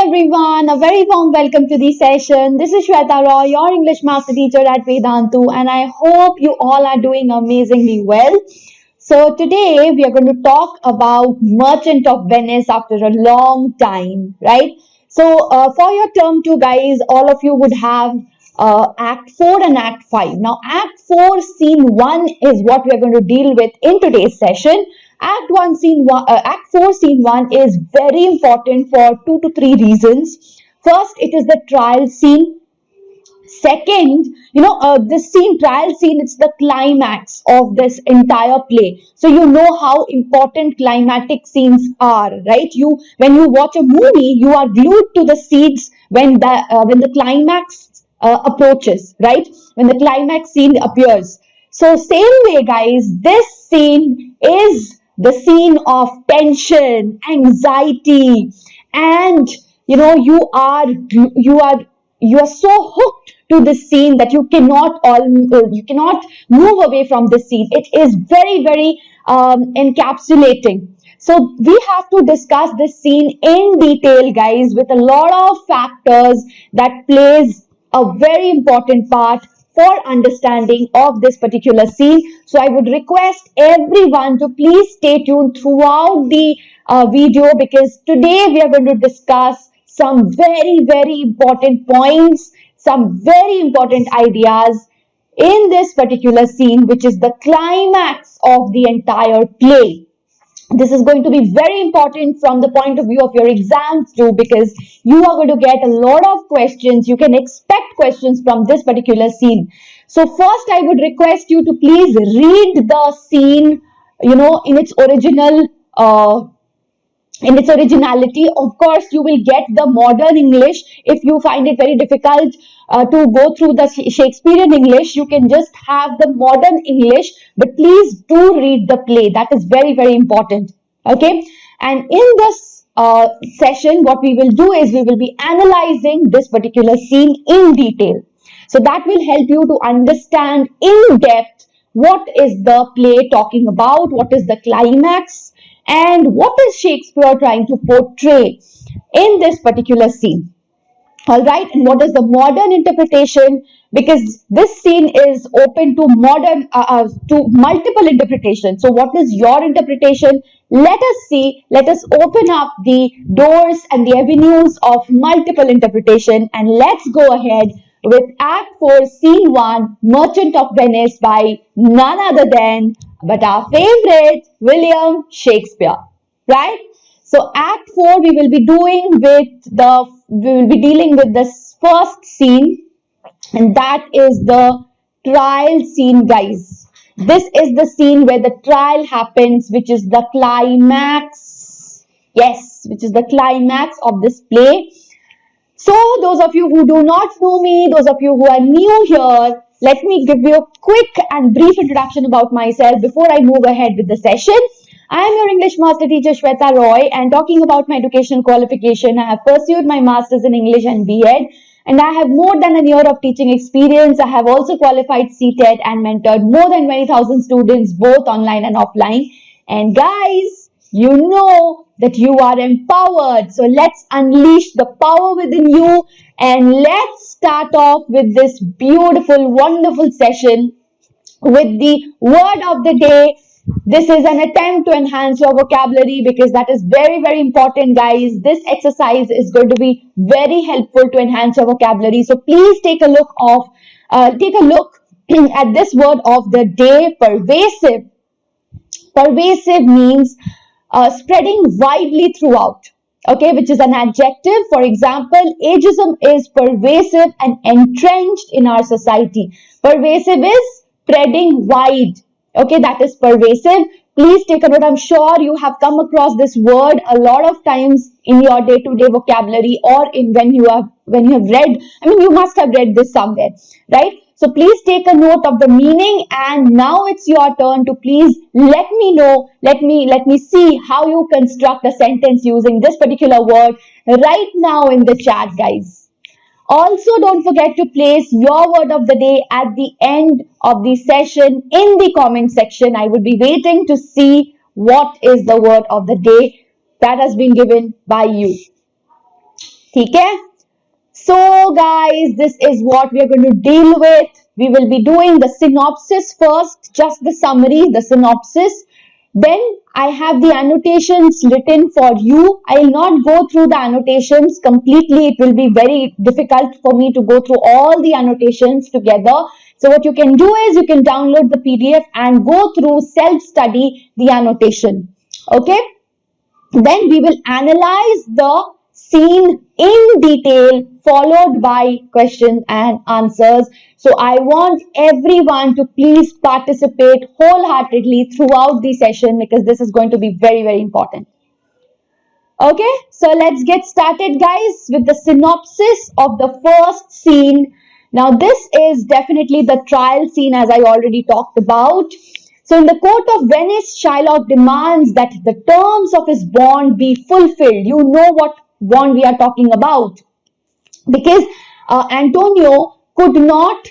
everyone, a very warm welcome to the session. This is Shweta Roy, your English master teacher at Vedantu, and I hope you all are doing amazingly well. So today we are going to talk about Merchant of Venice after a long time, right? So for your term 2 guys, all of you would have Act 4 and Act 5. Now Act 4 Scene 1 is what we are going to deal with in today's session. Act 4 Scene 1 is very important for 2 to 3 reasons. First, it is the trial scene. Second, this trial scene, it's the climax of this entire play. So you know how important climatic scenes are, right? When you watch a movie, you are glued to the scenes when the climax approaches, right? When the climax scene appears. So same way, guys, this scene is the scene of tension, anxiety, and you are so hooked to this scene that you cannot move away from this scene. It is very, very encapsulating. So we have to discuss this scene in detail, guys, with a lot of factors that plays a very important part for understanding of this particular scene. So I would request everyone to please stay tuned throughout the video, because today we are going to discuss some very, very important points, some very important ideas in this particular scene, which is the climax of the entire play. This is going to be very important from the point of view of your exams too, because you are going to get a lot of questions. You can expect questions from this particular scene. So first, I would request you to please read the scene, in its originality. Of course, you will get the modern English. If you find it very difficult to go through the Shakespearean English, you can just have the modern English, but please do read the play. That is very, very important. Okay. And in this session, what we will do is we will be analyzing this particular scene in detail. So that will help you to understand in depth what is the play talking about, what is the climax, and what is Shakespeare trying to portray in this particular scene. All right, and what is the modern interpretation? Because this scene is open to multiple interpretations. So what is your interpretation? Let us see. Let us open up the doors and the avenues of multiple interpretation, and let's go ahead with Act 4, Scene 1, Merchant of Venice by none other than but our favorite William Shakespeare, right? So Act 4 we will be dealing with this first scene, and that is the trial scene, guys. This is the scene where the trial happens, which is the climax. Yes, which is the climax of this play. So those of you who do not know me, those of you who are new here, let me give you a quick and brief introduction about myself before I move ahead with the session. I am your English master teacher Shweta Roy, and talking about my educational qualification, I have pursued my masters in English and B.Ed, and I have more than a year of teaching experience. I have also qualified CTET and mentored more than 20,000 students both online and offline. And guys, you know that you are empowered. So let's unleash the power within you, and let's start off with this beautiful, wonderful session with the word of the day. This is an attempt to enhance your vocabulary, because that is very, very important, guys. This exercise is going to be very helpful to enhance your vocabulary. So please take a look at this word of the day, pervasive. Pervasive means spreading widely throughout, okay, which is an adjective. For example, ageism is pervasive and entrenched in our society. Pervasive is spreading wide, okay, that is pervasive. Please take a note. I'm sure you have come across this word a lot of times in your day-to-day vocabulary, or when you have read, you must have read this somewhere, right? So please take a note of the meaning, and now it's your turn to please let me know, let me see how you construct a sentence using this particular word right now in the chat, guys. Also, don't forget to place your word of the day at the end of the session in the comment section. I would be waiting to see what is the word of the day that has been given by you. ठीक है? So guys, this is what we are going to deal with. We will be doing the synopsis first, just the summary, the synopsis. Then I have the annotations written for you. I will not go through the annotations completely. It will be very difficult for me to go through all the annotations together. So what you can do is you can download the PDF and go through, self-study the annotation. Okay? Then we will analyze the scene in detail, followed by questions and answers. So I want everyone to please participate wholeheartedly throughout the session, because this is going to be very, very important. Okay, so let's get started, guys, with the synopsis of the first scene. Now, this is definitely the trial scene, as I already talked about. So, in the court of Venice, Shylock demands that the terms of his bond be fulfilled. You know what bond we are talking about, because Antonio could not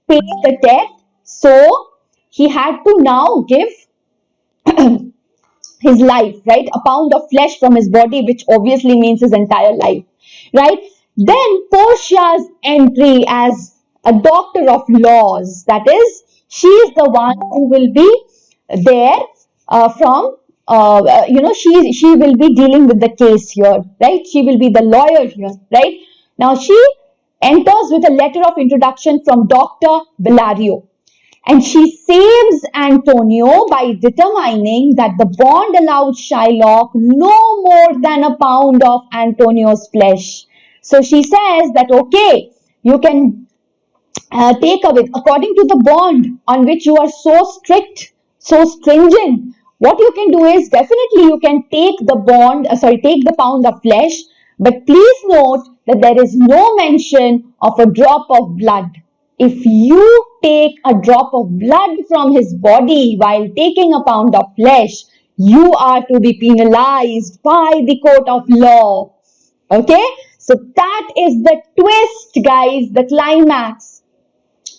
pay the debt, so he had to now give his life, right? A pound of flesh from his body, which obviously means his entire life, right? Then Portia's entry as a doctor of laws, that is, she is the one who will be there she will be dealing with the case here, right? She will be the lawyer here, right? Now she enters with a letter of introduction from Dr. Bellario. And she saves Antonio by determining that the bond allowed Shylock no more than a pound of Antonio's flesh. So she says that, okay, you can take away, according to the bond on which you are so strict, so stringent, what you can do is definitely you can take the take the pound of flesh, but please note that there is no mention of a drop of blood. If you take a drop of blood from his body while taking a pound of flesh, you are to be penalized by the court of law. Okay? So that is the twist, guys, the climax.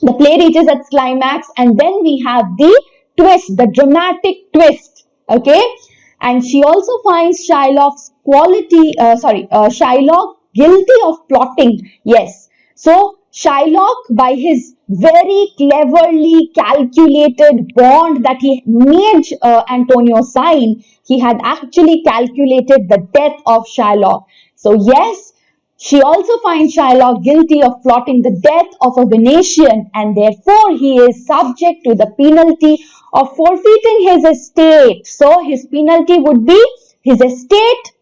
The play reaches its climax, and then we have the twist, the dramatic twist. Okay? And she also finds Shylock guilty of plotting. Yes. So Shylock, by his very cleverly calculated bond that he made Antonio sign, he had actually calculated the death of Shylock. So yes, she also finds Shylock guilty of plotting the death of a Venetian, and therefore he is subject to the penalty of forfeiting his estate. So his penalty would be his estate,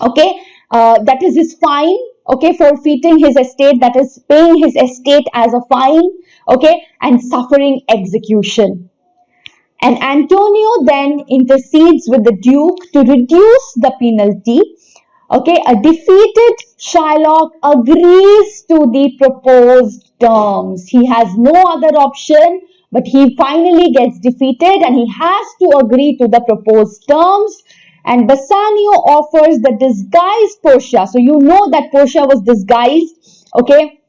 okay, that is his fine, okay, forfeiting his estate, that is paying his estate as a fine, okay, and suffering execution. And Antonio then intercedes with the Duke to reduce the penalty. Okay, a defeated Shylock agrees to the proposed terms. He has no other option, but he finally gets defeated and he has to agree to the proposed terms. And Bassanio offers the disguised Portia. So you know that Portia was disguised, okay?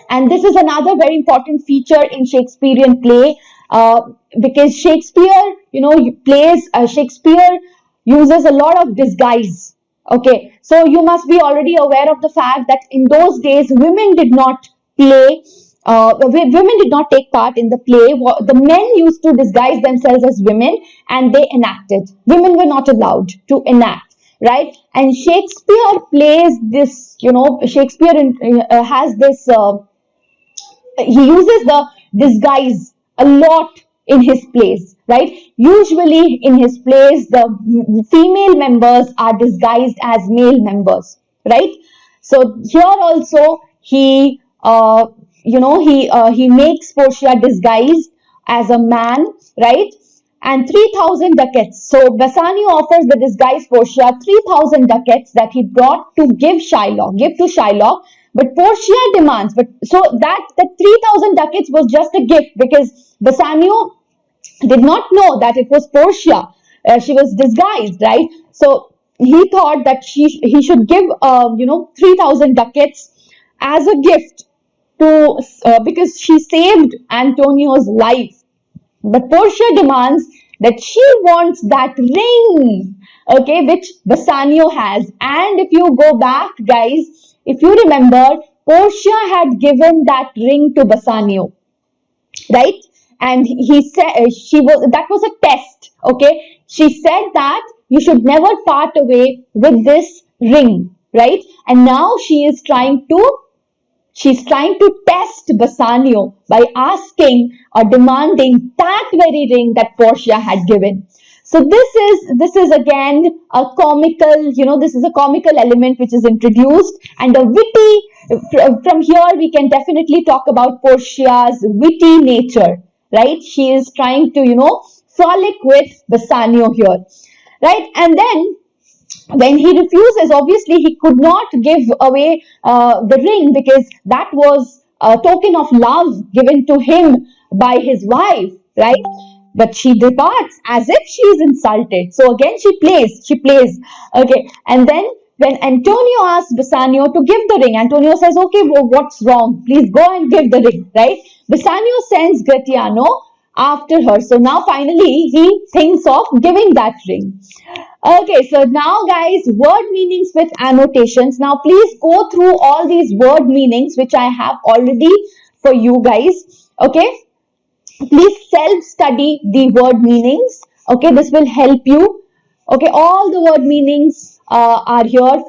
And this is another very important feature in Shakespearean play, because Shakespeare, Shakespeare uses a lot of disguise. Okay, so you must be already aware of the fact that in those days women did not play, women did not take part in the play. The men used to disguise themselves as women and they enacted. Women were not allowed to enact, right? And Shakespeare plays this, Shakespeare has this, he uses the disguise a lot in his plays, right? Usually in his plays, the female members are disguised as male members, right? So here also he, he makes Portia disguised as a man, right? And 3,000 ducats. So Bassanio offers the disguised Portia 3,000 ducats that he brought to give to Shylock. But Portia demands, so that the 3,000 ducats was just a gift, because Bassanio did not know that it was Portia. She was disguised, right? So he thought that he should give 3,000 ducats as a gift because she saved Antonio's life. But Portia demands that she wants that ring, okay, which Bassanio has. And if you go back, guys, if you remember, Portia had given that ring to Bassanio, right? And he said she was that was a test, okay? She said that you should never part away with this ring, right? And now she's trying to test Bassanio by asking or demanding that very ring that Portia had given. So this is again a comical, this is a comical element which is introduced, and a witty. From here we can definitely talk about Portia's witty nature, right? She is trying to frolic with Bassanio here, right? And then when he refuses, obviously he could not give away the ring, because that was a token of love given to him by his wife, right? But she departs as if she is insulted. So again she plays, okay. And then when Antonio asks Bassanio to give the ring, Antonio says, okay, well, what's wrong? Please go and give the ring, right? Bassanio sends Gratiano after her. So now finally he thinks of giving that ring. Okay, so now guys, word meanings with annotations. Now please go through all these word meanings which I have already for you guys. Okay, please self-study the word meanings. Okay, this will help you. Okay, all the word meanings are here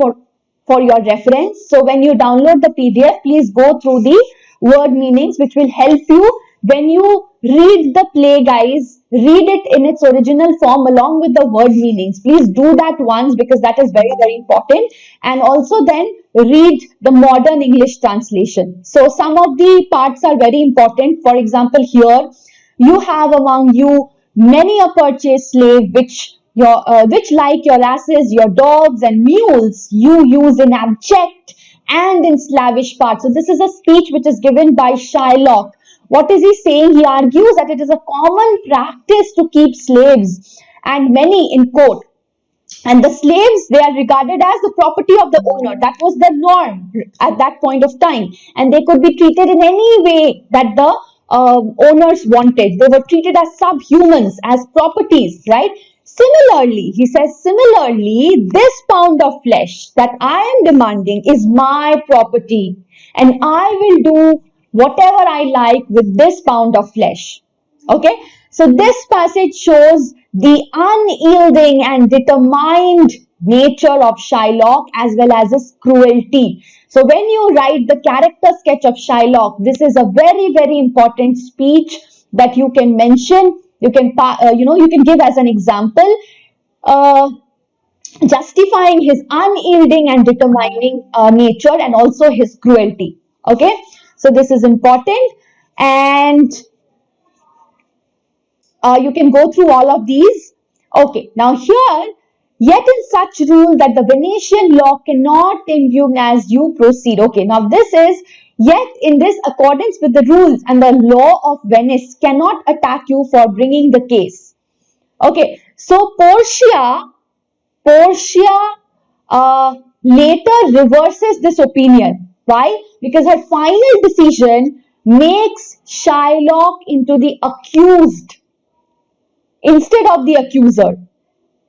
for your reference. So when you download the PDF, please go through the word meanings, which will help you when you read the play, guys. Read it in its original form along with the word meanings. Please do that once, because that is very, very important. And also then read the modern English translation. So some of the parts are very important. For example, here you have among you many a purchased slave, which like your asses, your dogs and mules, you use in abject and in slavish parts. So this is a speech which is given by Shylock. What is he saying? He argues that it is a common practice to keep slaves, and many in quote. And the slaves, they are regarded as the property of the owner. That was the norm at that point of time. And they could be treated in any way that the owners wanted. They were treated as subhumans, as properties, right? Similarly, he says, similarly, this pound of flesh that I am demanding is my property, and I will do whatever I like with this pound of flesh. Okay, so this passage shows the unyielding and determined nature of Shylock, as well as his cruelty. So when you write the character sketch of Shylock, this is a very, very important speech that you can mention. You can, you can give as an example, justifying his unyielding and determining nature, and also his cruelty. Okay, so this is important, and you can go through all of these. Okay, now here, yet in such rule that the Venetian law cannot impugn as you proceed. Okay, now this is, yet in this accordance with the rules and the law of Venice cannot attack you for bringing the case. Okay, so Portia later reverses this opinion. Why? Because her final decision makes Shylock into the accused instead of the accuser.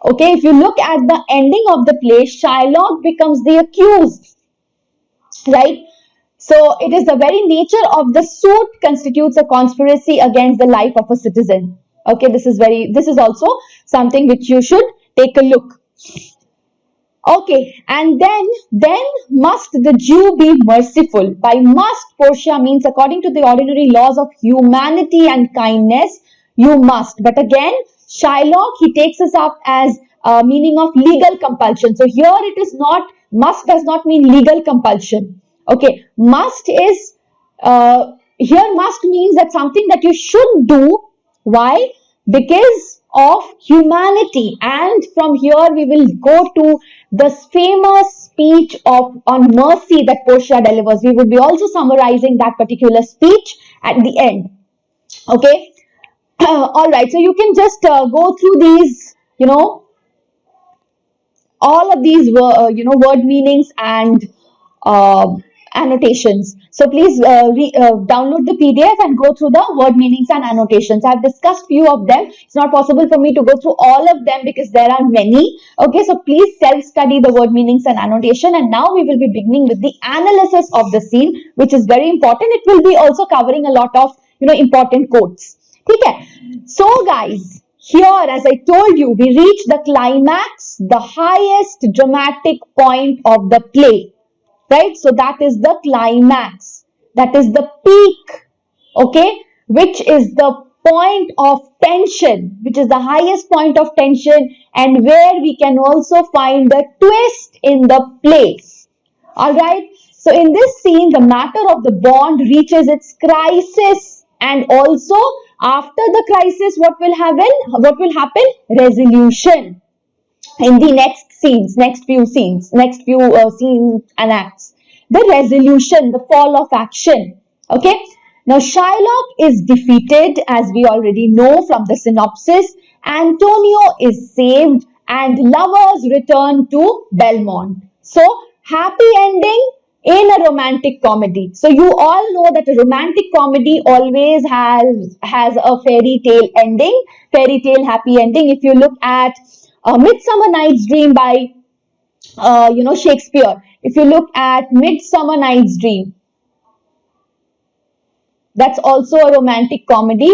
Okay, if you look at the ending of the play, Shylock becomes the accused, right? So it is the very nature of the suit constitutes a conspiracy against the life of a citizen. Okay, this is also something which you should take a look. Okay, and then must the Jew be merciful. By must, Portia means according to the ordinary laws of humanity and kindness, you must. But again, Shylock, he takes us up as meaning of legal compulsion. So here it is not, must does not mean legal compulsion. Okay, must is, here must means that something that you should do. Why? Because of humanity. And from here we will go to the famous speech on mercy that Portia delivers. We will be also summarizing that particular speech at the end. Okay. All right. So you can just go through these, all of these, word meanings and annotations. So please download the PDF and go through the word meanings and annotations. I've discussed few of them. It's not possible for me to go through all of them because there are many. Okay, so please self-study the word meanings and annotation. And now we will be beginning with the analysis of the scene, which is very important. It will be also covering a lot of important quotes. Okay, so guys, here, as I told you, we reach the climax, the highest dramatic point of the play, right? So that is the climax, that is the peak, okay, which is the point of tension, which is the highest point of tension, and where we can also find the twist in the play. All right. So in this scene, the matter of the bond reaches its crisis, and also after the crisis, what will happen? What will happen? Resolution in the next scenes, next few scenes and acts. The resolution, the fall of action. Okay. Now Shylock is defeated, as we already know from the synopsis. Antonio is saved, and lovers return to Belmont. So happy ending in a romantic comedy. So you all know that a romantic comedy always has a fairy tale ending, fairy tale happy ending. If you look at Midsummer Night's Dream by Shakespeare, if you look at Midsummer Night's Dream, that's also a romantic comedy.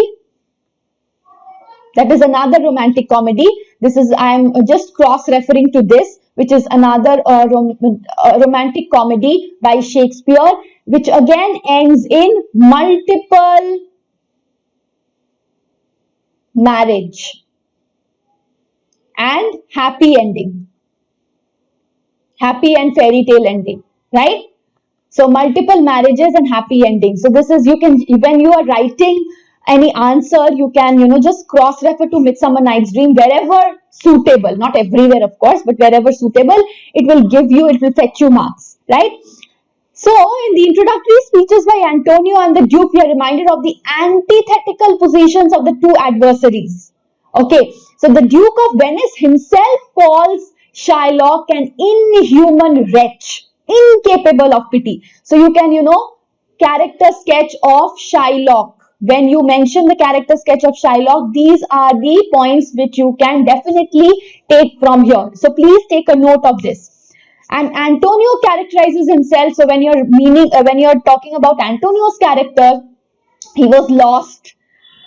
That is another romantic comedy. This is, I am just cross-referring to this, which is another romantic comedy by Shakespeare, which again ends in multiple marriage and happy ending. Happy and fairy tale ending, right? So multiple marriages and happy endings. So this is, you can, when you are writing any answer, you can, just cross-refer to Midsummer Night's Dream wherever suitable, not everywhere of course, but wherever suitable, it will fetch you marks, right? So in the introductory speeches by Antonio and the Duke, we are reminded of the antithetical positions of the two adversaries. Okay, so the Duke of Venice himself calls Shylock an inhuman wretch, incapable of pity. So you can, character sketch of Shylock. When you mention the character sketch of Shylock, these are the points which you can definitely take from here. So please take a note of this. And Antonio characterizes himself. So when you're talking about Antonio's character, he was lost.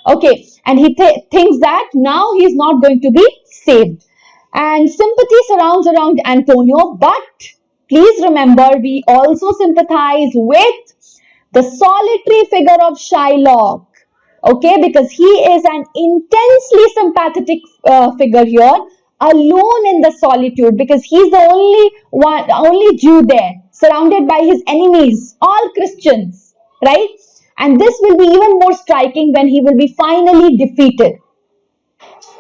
Okay, and he thinks that now he is not going to be saved. And sympathy surrounds around Antonio, but please remember, we also sympathize with the solitary figure of Shylock, okay, because he is an intensely sympathetic figure here, alone in the solitude, because he's the only Jew there, surrounded by his enemies, all Christians, right? And this will be even more striking when he will be finally defeated,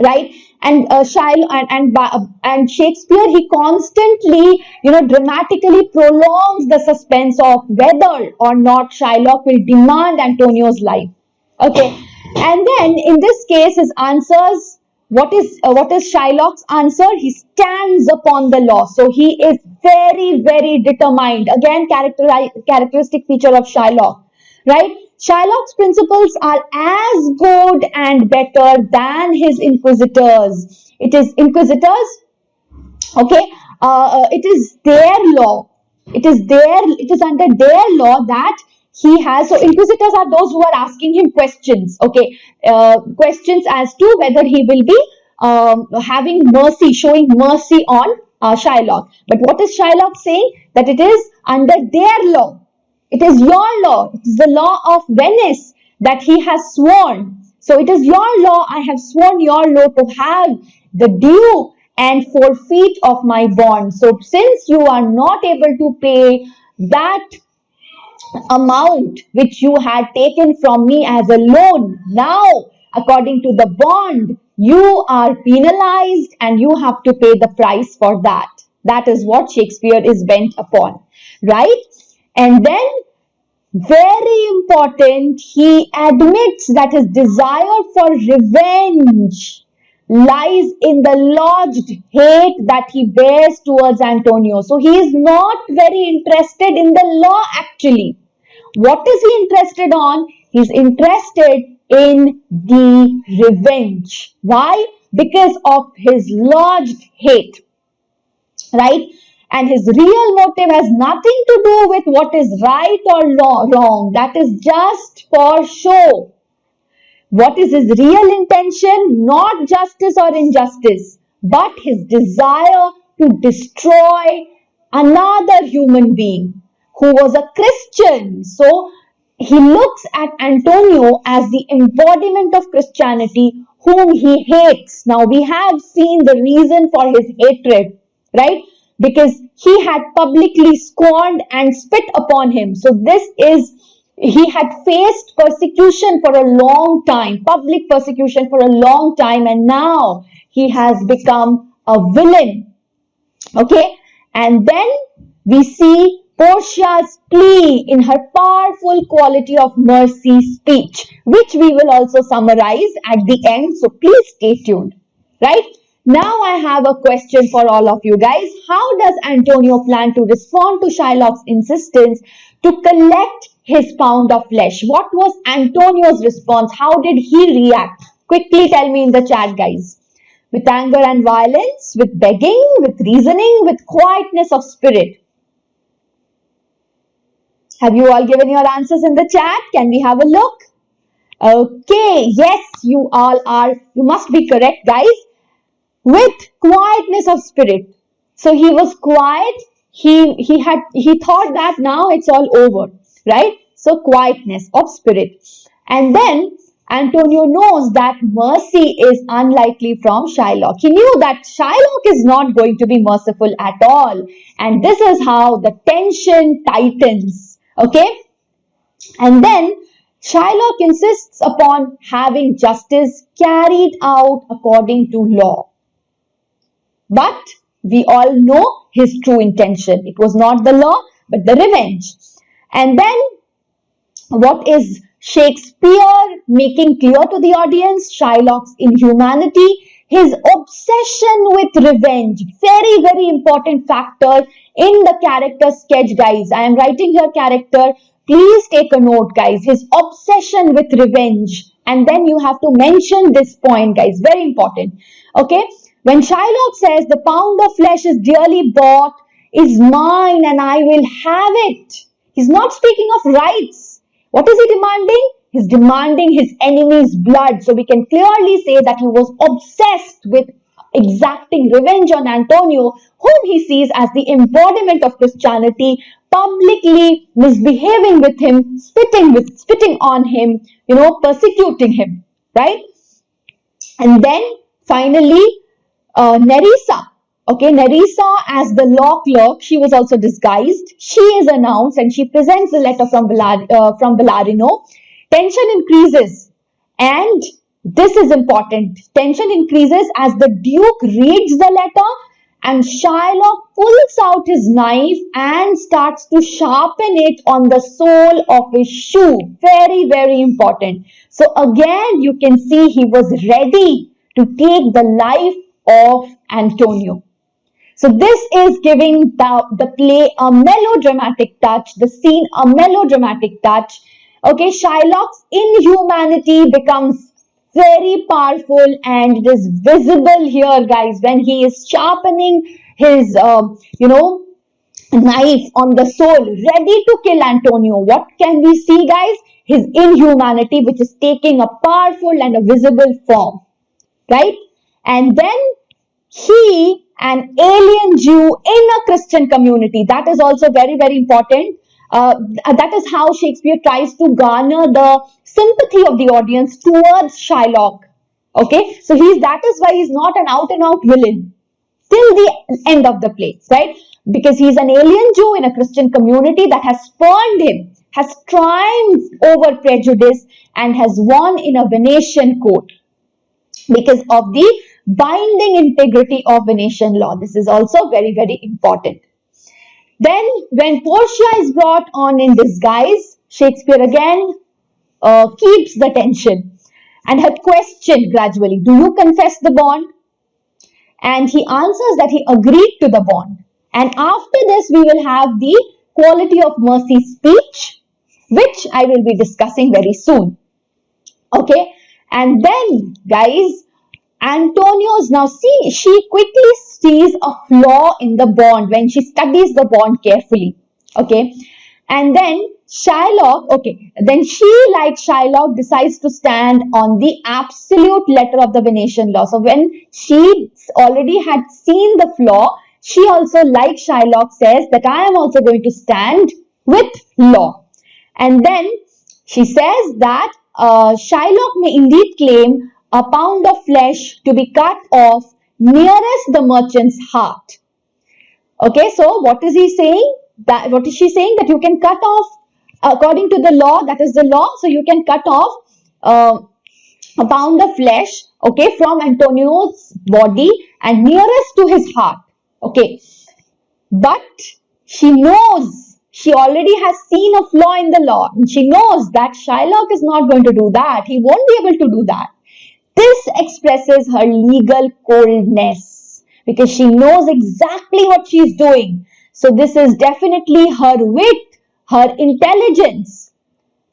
right? And and Shakespeare, he constantly, dramatically prolongs the suspense of whether or not Shylock will demand Antonio's life. Okay, and then in this case, his answers. What is Shylock's answer? He stands upon the law. So he is very, very determined. Again, characteristic feature of Shylock, right? Shylock's principles are as good and better than his inquisitors. It is inquisitors, okay? It is their law. It is under their law that he has. So inquisitors are those who are asking him questions, okay? Questions as to whether he will be having mercy, showing mercy on Shylock. But what is Shylock saying? That it is under their law. It is your law. It is the law of Venice that he has sworn. So it is your law. I have sworn your law to have the due and forfeit of my bond. So since you are not able to pay that amount which you had taken from me as a loan, now according to the bond, you are penalized and you have to pay the price for that. That is what Shakespeare is bent upon, right? And then, very important, he admits that his desire for revenge lies in the lodged hate that he bears towards Antonio. So he is not very interested in the law actually. What is he interested on? He's interested in the revenge. Why? Because of his lodged hate, right? And his real motive has nothing to do with what is right or wrong. That is just for show. What is his real intention? Not justice or injustice, but his desire to destroy another human being who was a Christian. So he looks at Antonio as the embodiment of Christianity, whom he hates. Now we have seen the reason for his hatred, right? Because he had publicly scorned and spit upon him. So he had faced persecution for a long time, public persecution for a long time, and now he has become a villain. Okay, and then we see Portia's plea in her powerful quality of mercy speech, which we will also summarize at the end. So please stay tuned, right? Now I have a question for all of you guys. How does Antonio plan to respond to Shylock's insistence to collect his pound of flesh? What was Antonio's response? How did he react? Quickly tell me in the chat, guys. With anger and violence, with begging, with reasoning, with quietness of spirit. Have you all given your answers in the chat? Can we have a look? Okay, yes, you all are. You must be correct, guys. With quietness of spirit. So he was quiet. He thought that now it's all over, right? So quietness of spirit. And then Antonio knows that mercy is unlikely from Shylock. He knew that Shylock is not going to be merciful at all. And this is how the tension tightens. Okay? And then Shylock insists upon having justice carried out according to law. But we all know his true intention. It was not the law, but the revenge. And then what is Shakespeare making clear to the audience? Shylock's inhumanity, his obsession with revenge. Very, very important factor in the character sketch, guys. I am writing here character. Please take a note, guys. His obsession with revenge. And then you have to mention this point, guys. Very important. Okay? When Shylock says the pound of flesh is dearly bought, is mine and I will have it. He's not speaking of rights. What is he demanding? He's demanding his enemy's blood. So we can clearly say that he was obsessed with exacting revenge on Antonio, whom he sees as the embodiment of Christianity, publicly misbehaving with him, spitting on him, persecuting him, right? And then finally, Nerissa. Okay, Nerissa as the law clerk, she was also disguised. She is announced and she presents the letter from Bellarino. Tension increases, and this is important. Tension increases as the Duke reads the letter and Shylock pulls out his knife and starts to sharpen it on the sole of his shoe. Very, very important. So again, you can see he was ready to take the life of Antonio. So this is giving the play a melodramatic touch, the scene a melodramatic touch. Okay, Shylock's inhumanity becomes very powerful and it is visible here, guys, when he is sharpening his, knife on the sole, ready to kill Antonio. What can we see, guys? His inhumanity, which is taking a powerful and a visible form, right? And then he, an alien Jew in a Christian community, that is also very, very important. That is how Shakespeare tries to garner the sympathy of the audience towards Shylock. Okay, so that is why he's not an out-and-out villain till the end of the play, right? Because he's an alien Jew in a Christian community that has spurned him, has triumphed over prejudice, and has won in a Venetian court because of the binding integrity of Venetian law. This is also very, very important. Then, when Portia is brought on in disguise, Shakespeare again keeps the tension. and her question gradually, do you confess the bond? And he answers that he agreed to the bond. And after this, we will have the quality of mercy speech, which I will be discussing very soon. Okay, and then guys, Antonio's now see, she quickly sees a flaw in the bond when she studies the bond carefully. Okay, and then Shylock, okay, then she, like Shylock, decides to stand on the absolute letter of the Venetian law. So when she already had seen the flaw, she also, like Shylock, says that I am also going to stand with law. And then she says that Shylock may indeed claim a pound of flesh to be cut off nearest the merchant's heart. Okay, so what is he saying? That what is she saying? That you can cut off according to the law, that is the law. So you can cut off a pound of flesh, okay, from Antonio's body and nearest to his heart. Okay, but she knows, she already has seen a flaw in the law, and she knows that Shylock is not going to do that. He won't be able to do that. This expresses her legal coldness because she knows exactly what she's doing. So this is definitely her wit, her intelligence.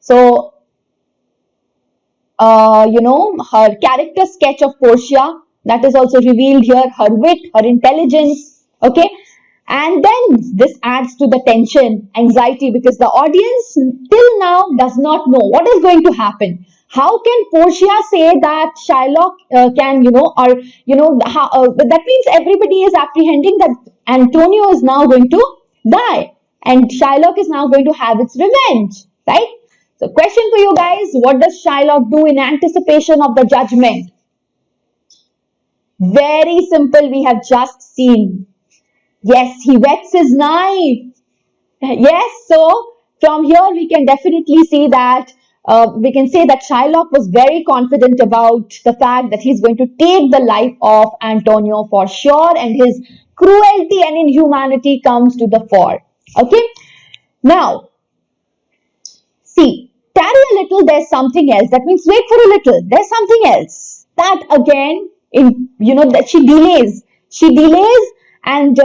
So, her character sketch of Portia, that is also revealed here, her wit, her intelligence, okay. And then this adds to the tension, anxiety, because the audience till now does not know what is going to happen. How can Portia say that Shylock can, that means everybody is apprehending that Antonio is now going to die and Shylock is now going to have its revenge, right? So question for you guys, what does Shylock do in anticipation of the judgment? Very simple, we have just seen. Yes, he whets his knife. Yes, so from here we can definitely see that we can say that Shylock was very confident about the fact that he's going to take the life of Antonio for sure, and his cruelty and inhumanity comes to the fore. Okay, now see, tarry a little, there's something else. That means wait for a little, there's something else. That again, that she delays and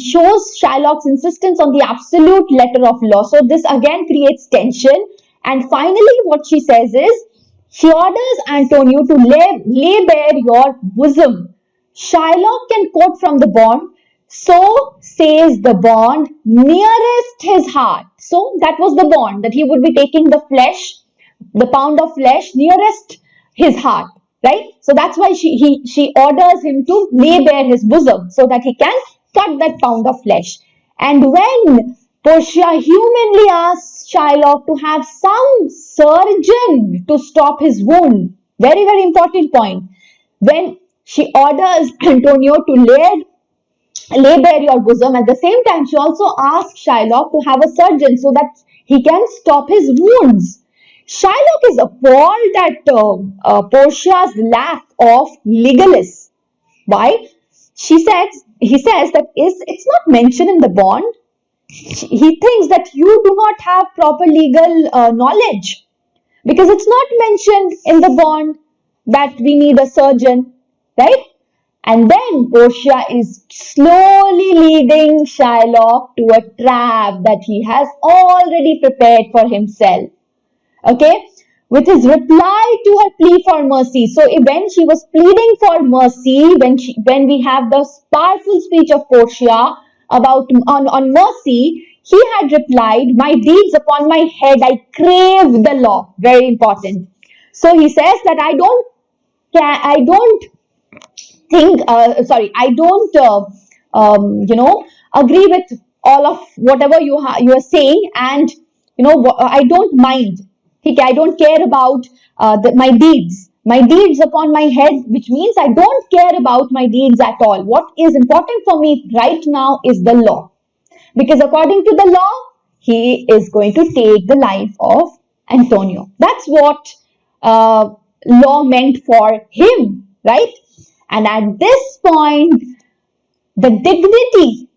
shows Shylock's insistence on the absolute letter of law. So this again creates tension. And finally, what she says is, she orders Antonio to lay bare your bosom. Shylock can quote from the bond, so says the bond nearest his heart. So that was the bond, that he would be taking the flesh, the pound of flesh nearest his heart, right? So that's why she orders him to lay bare his bosom so that he can cut that pound of flesh. And when Portia humanly asks Shylock to have some surgeon to stop his wound, very, very important point. When she orders Antonio to lay bare your bosom, at the same time she also asks Shylock to have a surgeon so that he can stop his wounds. Shylock is appalled at Portia's lack of legalists. Why? He says that it's not mentioned in the bond. He thinks that you do not have proper legal knowledge because it's not mentioned in the bond that we need a surgeon, right? And then Portia is slowly leading Shylock to a trap that he has already prepared for himself. Okay, with his reply to her plea for mercy. So when she was pleading for mercy, when we have the powerful speech of Portia about on mercy, he had replied, "My deeds upon my head, I crave the law." Very important. So he says that I don't agree with all of whatever you are saying, and I don't mind. I don't care about my deeds upon my head, which means I don't care about my deeds at all. What is important for me right now is the law, because according to the law, he is going to take the life of Antonio. That's what law meant for him, right? And at this point, the dignity,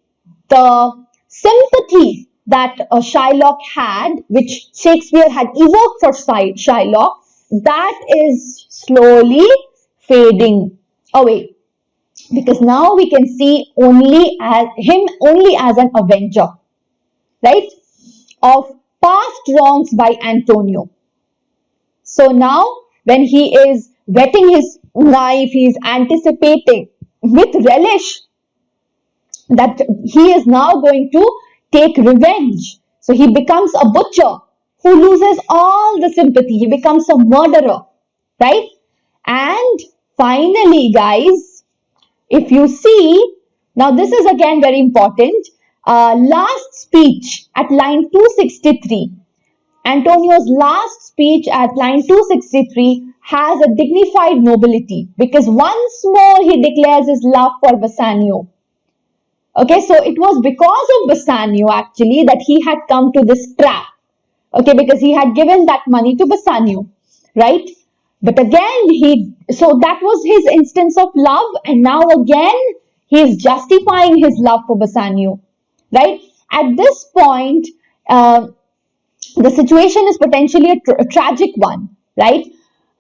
the sympathy that Shylock had, which Shakespeare had evoked for Shylock, that is slowly fading away, because now we can see only as an avenger, right, of past wrongs by Antonio. So now when he is whetting his knife, he is anticipating with relish that he is now going to take revenge. So he becomes a butcher who loses all the sympathy. He becomes a murderer, right? And finally, guys, if you see, now this is again very important. Last speech at line 263. Antonio's last speech at line 263 has a dignified nobility because once more he declares his love for Bassanio. Okay, so it was because of Bassanio actually that he had come to this trap. Okay, because he had given that money to Bassanio, right? But again, so that was his instance of love, and now again he is justifying his love for Bassanio, right? At this point, the situation is potentially a tragic one, right?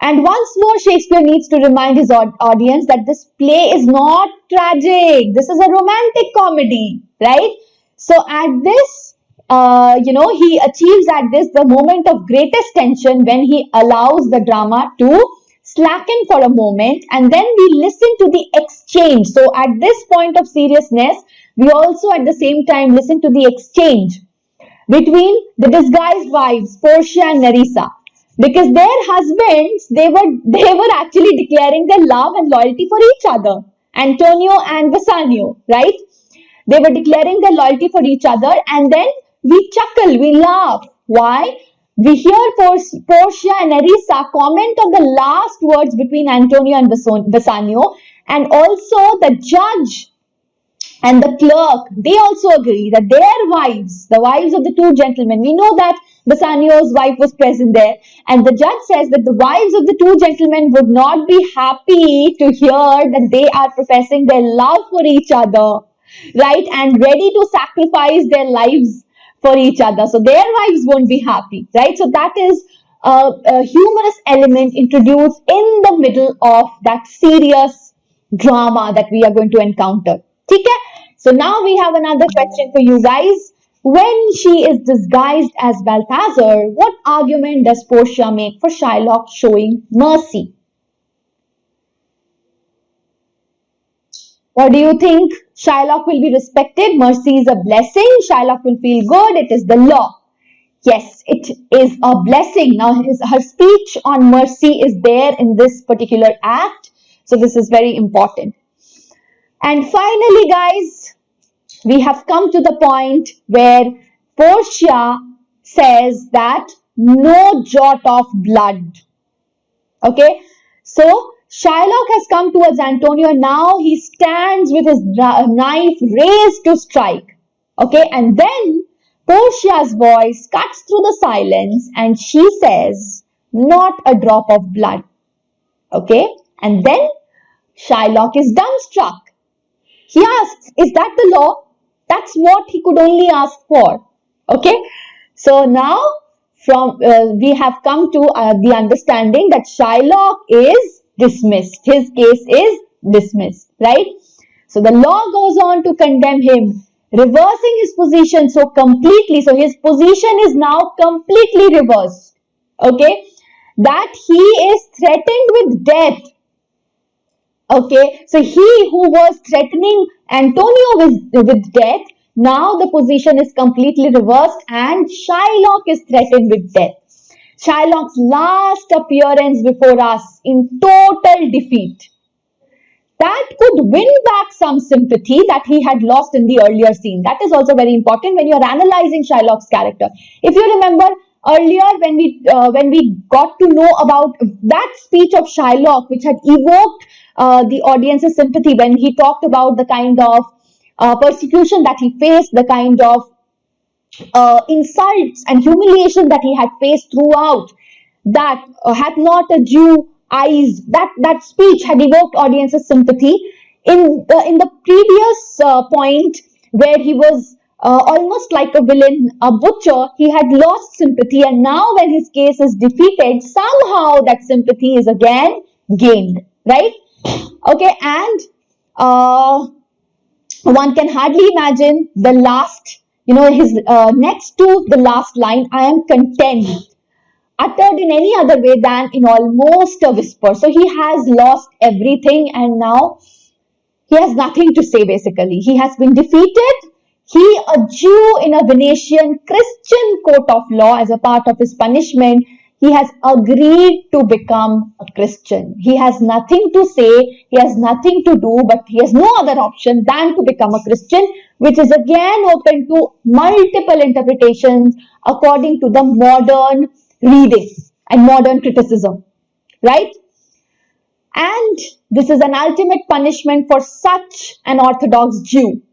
And once more, Shakespeare needs to remind his audience that this play is not tragic. This is a romantic comedy, right? So at this, he achieves at this the moment of greatest tension when he allows the drama to slacken for a moment, and then we listen to the exchange. So at this point of seriousness, we also at the same time listen to the exchange between the disguised wives, Portia and Nerissa, because their husbands, they were actually declaring their love and loyalty for each other. Antonio and Bassanio, right? They were declaring their loyalty for each other, and then we chuckle, we laugh. Why? We hear Portia and Nerissa comment on the last words between Antonio and Bassanio, and also the judge and the clerk, they also agree that their wives, the wives of the two gentlemen, we know that Bassanio's wife was present there, and the judge says that the wives of the two gentlemen would not be happy to hear that they are professing their love for each other, right, and ready to sacrifice their lives for each other. So their wives won't be happy, right? So that is a humorous element introduced in the middle of that serious drama that we are going to encounter. Okay? So now we have another question for you guys. When she is disguised as Balthazar, what argument does Portia make for Shylock showing mercy? What do you think? Shylock will be respected. Mercy is a blessing. Shylock will feel good. It is the law. Yes, it is a blessing. Now, her speech on mercy is there in this particular act. So this is very important. And finally, guys, we have come to the point where Portia says that no jot of blood. Okay, so Shylock has come towards Antonio, and now he stands with his knife raised to strike. Okay, and then Portia's voice cuts through the silence and she says, not a drop of blood. Okay, and then Shylock is dumbstruck. He asks, is that the law? That's what he could only ask for. Okay, so now we have come to the understanding that Shylock is dismissed. His case is dismissed, right? So the law goes on to condemn him, reversing his position so completely. So his position is now completely reversed. Okay, that he is threatened with death. Okay, so he who was threatening Antonio with death, now the position is completely reversed and Shylock is threatened with death. Shylock's last appearance before us in total defeat. That could win back some sympathy that he had lost in the earlier scene. That is also very important when you are analyzing Shylock's character. If you remember earlier when we got to know about that speech of Shylock which had evoked the audience's sympathy when he talked about the kind of persecution that he faced, the kind of insults and humiliation that he had faced throughout, that hath not a Jew eyes, that speech had evoked audience's sympathy. In the previous point where he was almost like a villain, a butcher. He had lost sympathy, and now when his case is defeated, somehow that sympathy is again gained, right? Okay, and one can hardly imagine the last, his next to the last line, I am content, uttered in any other way than in almost a whisper. So he has lost everything, and now he has nothing to say basically. He has been defeated. He, a Jew in a Venetian Christian court of law, as a part of his punishment, he has agreed to become a Christian. He has nothing to say, he has nothing to do, but he has no other option than to become a Christian, which is again open to multiple interpretations according to the modern reading and modern criticism, right? And this is an ultimate punishment for such an Orthodox Jew.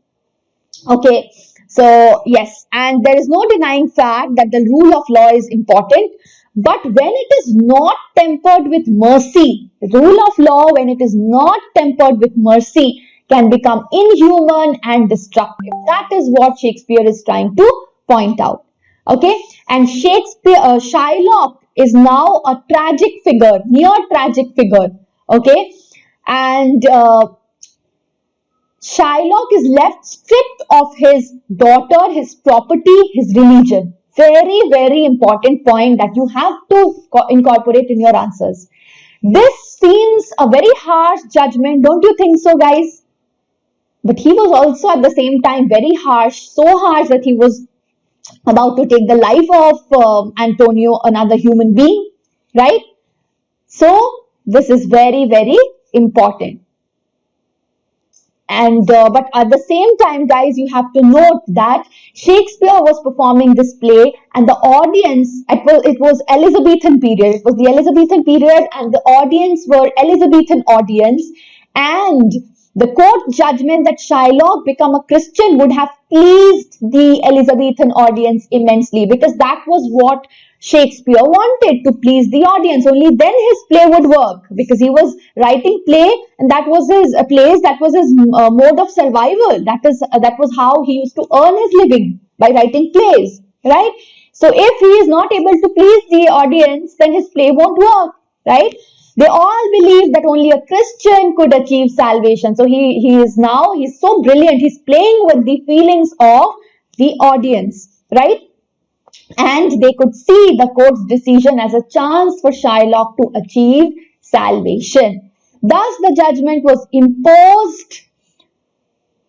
Okay, so yes, and there is no denying fact that the rule of law is important, but when it is not tempered with mercy, the rule of law, when it is not tempered with mercy, can become inhuman and destructive. That is what Shakespeare is trying to point out. Okay, and Shylock is now a tragic figure, near tragic figure. Okay, and Shylock is left stripped of his daughter, his property, his religion. Very, very important point that you have to incorporate in your answers. This seems a very harsh judgment, don't you think so, guys? But he was also at the same time very harsh, so harsh that he was about to take the life of Antonio, another human being, right? So this is very, very important. And but at the same time, guys, you have to note that Shakespeare was performing this play, and the audience, it was Elizabethan period. It was the Elizabethan period, and the audience were Elizabethan audience, and the court judgment that Shylock become a Christian would have pleased the Elizabethan audience immensely, because that was what Shakespeare wanted, to please the audience. Only then his play would work, because he was writing play, and that was his plays, that was his mode of survival. That was how he used to earn his living, by writing plays, right? So if he is not able to please the audience, then his play won't work, right? They all believe that only a Christian could achieve salvation. So he's so brilliant. He's playing with the feelings of the audience, right? And they could see the court's decision as a chance for Shylock to achieve salvation. Thus, the judgment was imposed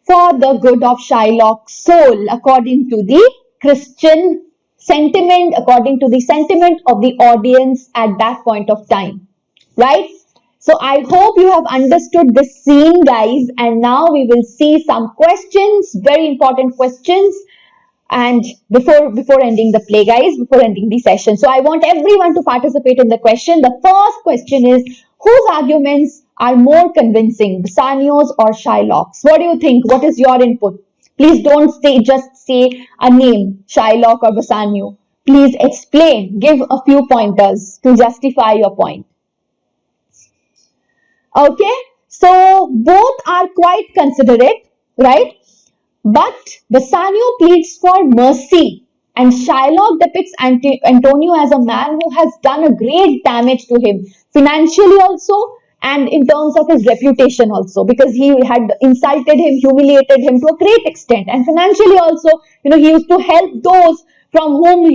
for the good of Shylock's soul, according to the Christian sentiment, according to the sentiment of the audience at that point of time. Right? So I hope you have understood this scene, guys, and now we will see some questions, very important questions, and before ending the play, guys, before ending the session. So I want everyone to participate in the question. The first question is, whose arguments are more convincing, Bassanio's or Shylock's? What do you think? What is your input? Please don't just say a name, Shylock or Bassanio. Please explain, give a few pointers to justify your point. Okay, so both are quite considerate, right? But Bassanio pleads for mercy, and Shylock depicts Antonio as a man who has done a great damage to him, financially also, and in terms of his reputation also, because he had insulted him, humiliated him to a great extent, and financially also, he used to help those from whom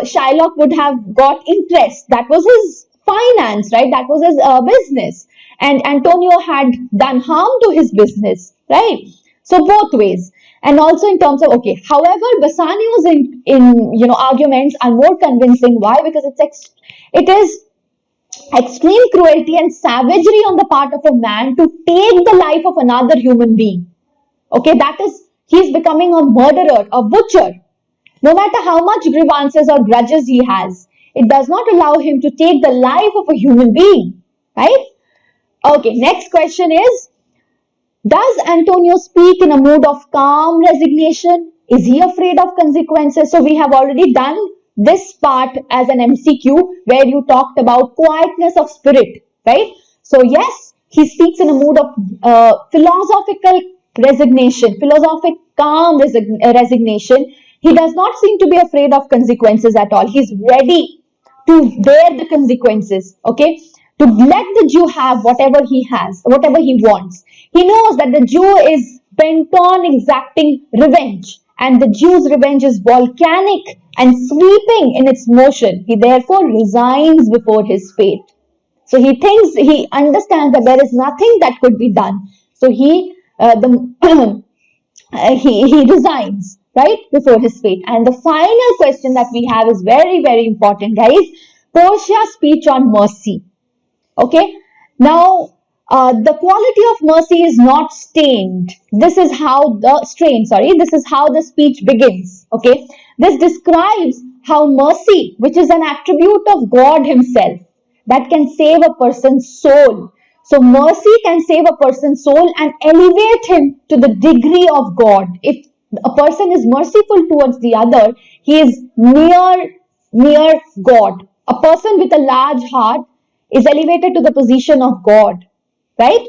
Shylock would have got interest. That was his finance, right? That was his business, and Antonio had done harm to his business, right? So both ways, and also in terms of, okay, however, Bassanio's in arguments are more convincing. Why? Because it is extreme cruelty and savagery on the part of a man to take the life of another human being. Okay, he's becoming a murderer, a butcher. No matter how much grievances or grudges he has, it does not allow him to take the life of a human being, right? Okay, next question is, does Antonio speak in a mood of calm resignation? Is he afraid of consequences? So we have already done this part as an MCQ where you talked about quietness of spirit, right? So yes, he speaks in a mood of philosophical resignation, philosophic calm resignation. He does not seem to be afraid of consequences at all. He's ready to bear the consequences, okay? To let the Jew have whatever he has, whatever he wants. He knows that the Jew is bent on exacting revenge, and the Jew's revenge is volcanic and sweeping in its motion. He therefore resigns before his fate. So he understands that there is nothing that could be done. So he resigns right before his fate. And the final question that we have is very, very important, guys. Portia's speech on mercy. Okay. Now, the quality of mercy is not stained. This is how the speech begins. Okay. This describes how mercy, which is an attribute of God himself, that can save a person's soul. So mercy can save a person's soul and elevate him to the degree of God. If a person is merciful towards the other, he is near God. A person with a large heart is elevated to the position of God, right?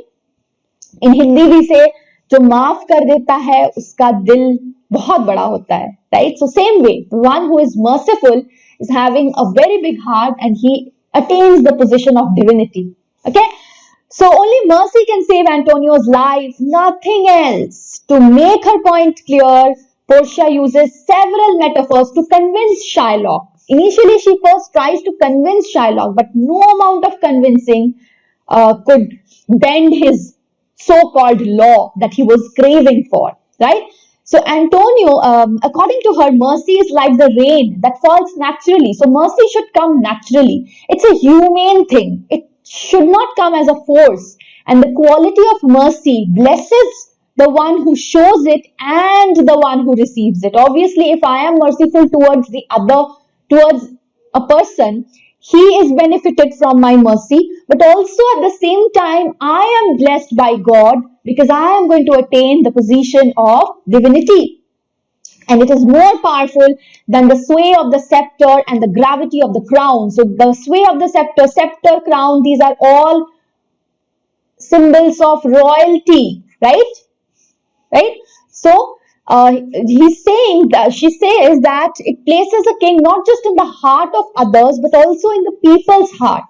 In Hindi we say, जो माफ कर देता है उसका दिल बहुत बड़ा होता है, right? So same way, the one who is merciful is having a very big heart and he attains the position of divinity. Okay, so only mercy can save Antonio's life, nothing else. To make her point clear, Portia uses several metaphors to convince Shylock. Initially, she first tries to convince Shylock, but no amount of convincing could bend his so-called law that he was craving for, right? So Antonio, according to her, mercy is like the rain that falls naturally. So mercy should come naturally. It's a humane thing. It should not come as a force. And the quality of mercy blesses the one who shows it and the one who receives it. Obviously, if I am merciful towards a person, he is benefited from my mercy, but also at the same time, I am blessed by God because I am going to attain the position of divinity. And it is more powerful than the sway of the scepter and the gravity of the crown. So the sway of the scepter, crown, these are all symbols of royalty, right? Right? So she says that it places a king not just in the heart of others, but also in the people's heart.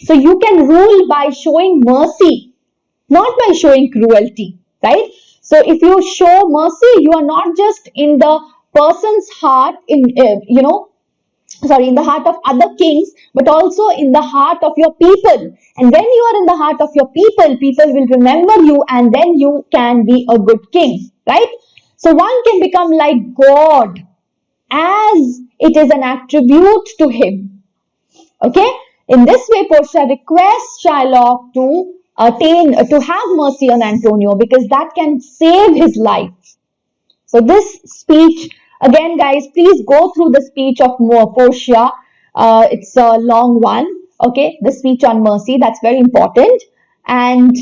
So you can rule by showing mercy, not by showing cruelty, right? So if you show mercy, you are not just in the person's heart, in the heart of other kings, but also in the heart of your people. And when you are in the heart of your people, people will remember you and then you can be a good king, right? So one can become like God as it is an attribute to him. Okay? In this way, Portia requests Shylock to have mercy on Antonio because that can save his life. So this speech, again guys, please go through the speech of Portia. It's a long one. Okay? The speech on mercy, that's very important. And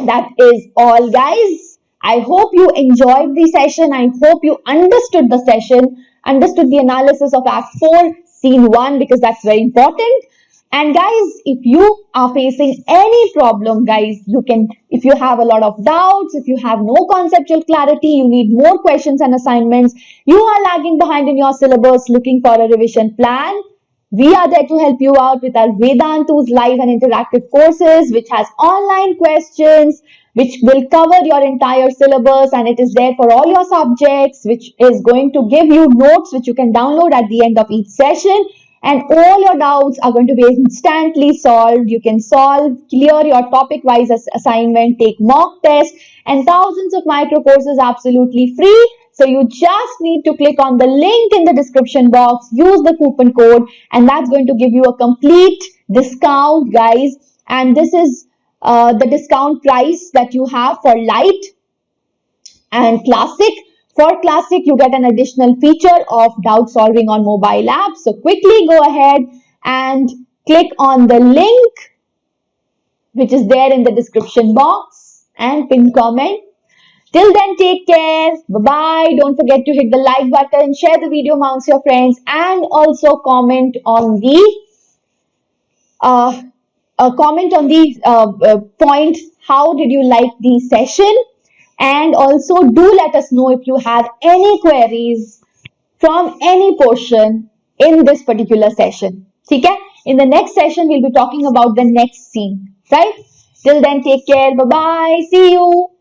that is all, guys. I hope you enjoyed the session. I hope you understood the session, understood the analysis of Act 4, Scene 1, because that's very important. And guys, if you are facing any problem, guys, if you have a lot of doubts, if you have no conceptual clarity, you need more questions and assignments, you are lagging behind in your syllabus looking for a revision plan, we are there to help you out with our Vedantu's live and interactive courses, which has online questions, which will cover your entire syllabus, and it is there for all your subjects, which is going to give you notes which you can download at the end of each session, and all your doubts are going to be instantly solved. You can clear your topic-wise assignment, take mock tests, and thousands of micro courses absolutely free. So you just need to click on the link in the description box, use the coupon code, and that's going to give you a complete discount, guys. And this is the discount price that you have for light and classic. For classic, you get an additional feature of doubt solving on mobile apps. So quickly go ahead and click on the link which is there in the description box and pin comment. Till then, take care. Bye-bye. Don't forget to hit the like button, share the video amongst your friends, and also comment on the point. How did you like the session? and also do let us know if you have any queries from any portion in this particular session. ठीक है? In the next session, we'll be talking about the next scene. Right? Till then, take care. Bye bye. See you.